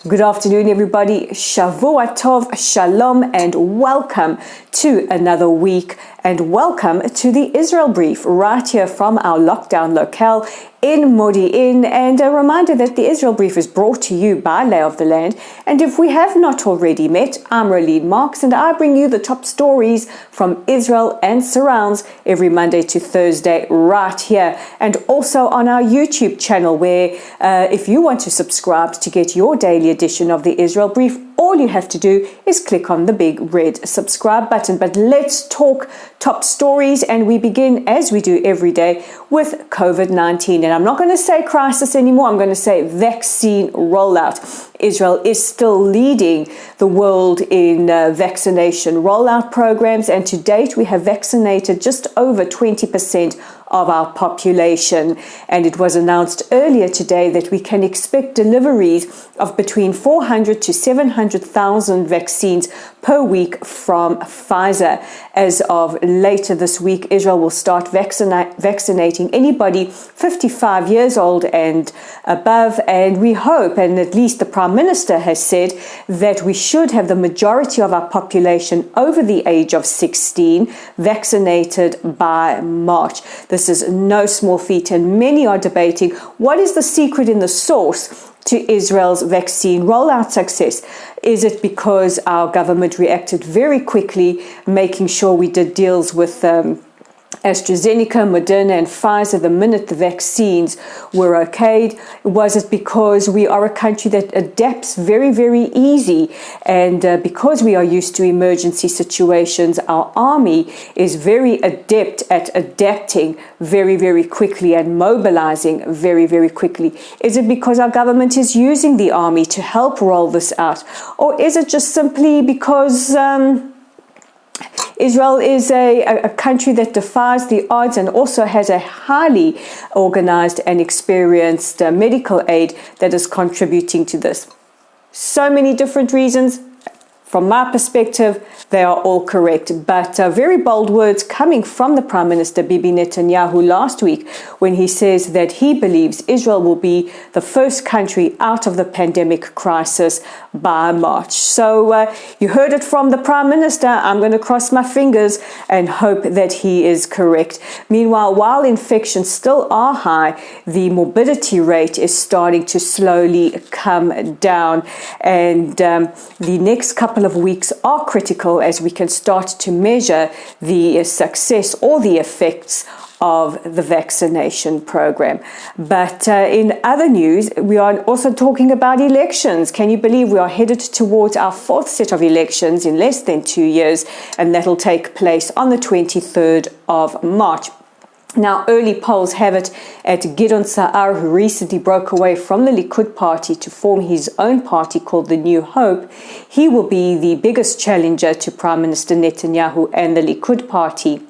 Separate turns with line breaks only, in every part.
Good afternoon, everybody. Shavua Tov, Shalom, and welcome to another week. And welcome to the Israel Brief, right here from our lockdown locale in Modi'in. And a reminder that the Israel Brief is brought to you by Lay of the Land. And if we have not already met, I'm Rolene Marks, and I bring you the top stories from Israel and surrounds every Monday to Thursday right here. And also on our YouTube channel, where if you want to subscribe to get your daily edition of the Israel Brief, all you have to do is click on the big red subscribe button. But let's talk top stories, and we begin, as we do every day, with COVID-19. And I'm not going to say crisis anymore, I'm going to say vaccine rollout. Israel is still leading the world in vaccination rollout programs, and to date we have vaccinated just over 20% of our population. And it was announced earlier today that we can expect deliveries of between 400 to 700,000 vaccines per week from Pfizer. As of later this week, Israel will start vaccinating anybody 55 years old and above, and we hope, and at least the Prime Minister has said, that we should have the majority of our population over the age of 16 vaccinated by March. This is no small feat, and many are debating what is the secret in the source to Israel's vaccine rollout success. Is it because our government reacted very quickly, making sure we did deals with AstraZeneca, Moderna, and Pfizer the minute the vaccines were okayed? Was it because we are a country that adapts very, very easy, and because we are used to emergency situations, our army is very adept at adapting very, very quickly and mobilizing very, very quickly? Is it because our government is using the army to help roll this out? Or is it just simply because Israel is a country that defies the odds and also has a highly organized and experienced medical aid that is contributing to this? So many different reasons. From my perspective, they are all correct. But very bold words coming from the Prime Minister Bibi Netanyahu last week, when he says that he believes Israel will be the first country out of the pandemic crisis by March. So you heard it from the Prime Minister. I'm going to cross my fingers and hope that he is correct. Meanwhile, while infections still are high, the morbidity rate is starting to slowly come down. And the next couple of weeks are critical as we can start to measure the success or the effects of the vaccination program. But in other news, we are also talking about elections. Can you believe we are headed towards our fourth set of elections in less than 2 years, and that'll take place on the 23rd of March. Now, early polls have it at Gideon Sa'ar, who recently broke away from the Likud party to form his own party called the New Hope. He will be the biggest challenger to Prime Minister Netanyahu and the Likud party.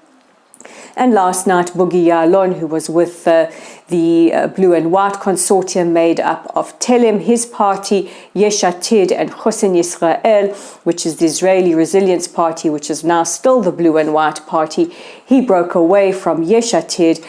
And last night, Bogi Ya'alon, who was with the Blue and White consortium made up of Telem, his party, Yesh Atid, and Hossein Yisrael, which is the Israeli Resilience Party, which is now still the Blue and White Party. He broke away from Yesh Atid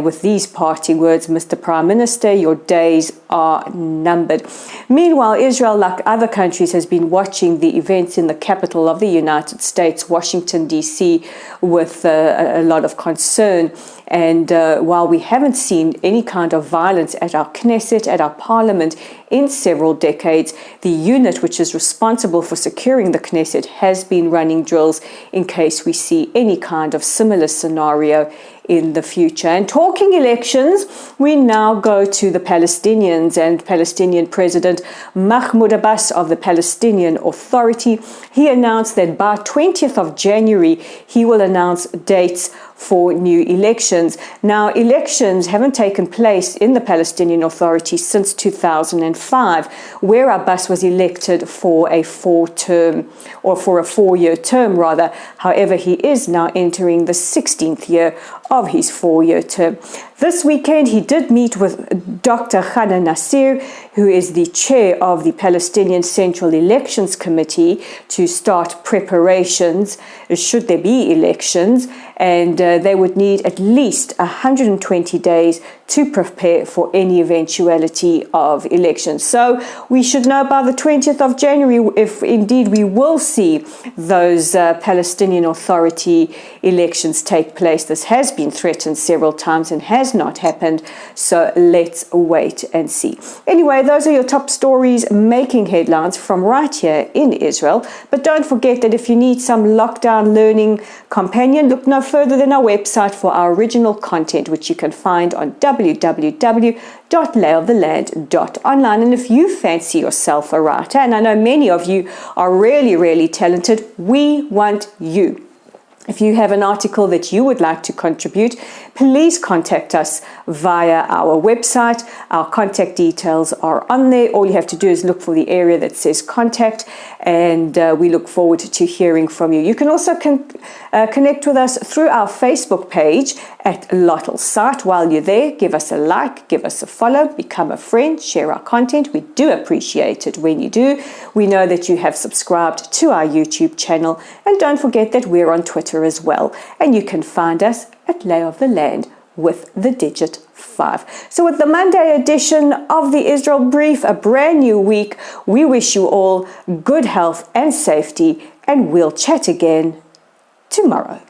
with these parting words: "Mr. Prime Minister, your days are numbered." Meanwhile, Israel, like other countries, has been watching the events in the capital of the United States, Washington, D.C., with a lot of concern. And while we haven't seen any kind of violence at our Knesset, at our parliament, in several decades, the unit which is responsible for securing the Knesset has been running drills in case we see any kind of similar scenario in the future. And talking elections, we now go to the Palestinians and Palestinian President Mahmoud Abbas of the Palestinian Authority. He announced that by 20th of January, he will announce dates for new elections. Now, elections haven't taken place in the Palestinian Authority since 2005, where Abbas was elected for a four-year term rather. However, he is now entering the 16th year of his four-year term. This weekend, he did meet with Dr. Ghana Nasser, who is the chair of the Palestinian Central Elections Committee, to start preparations should there be elections, and they would need at least 120 days to prepare for any eventuality of elections. So we should know by the 20th of January if indeed we will see those Palestinian Authority elections take place. This has been threatened several times and has not happened, so let's wait and see. Anyway, those are your top stories making headlines from right here in Israel. But don't forget that if you need some lockdown learning companion, look no further than our website for our original content, which you can find on www.layoftheland.online. And if you fancy yourself a writer, and I know many of you are really, really talented, we want you. If you have an article that you would like to contribute, please contact us via our website. Our contact details are on there. All you have to do is look for the area that says contact, and we look forward to hearing from you. You can also connect with us through our Facebook page at Lottle Site. While you're there, give us a like, give us a follow, become a friend, share our content. We do appreciate it when you do. We know that you have subscribed to our YouTube channel, and don't forget that we're on Twitter as well, and you can find us at Lay of the Land with the digit 5. So with the Monday edition of the Israel Brief, a brand new week, we wish you all good health and safety, and we'll chat again tomorrow.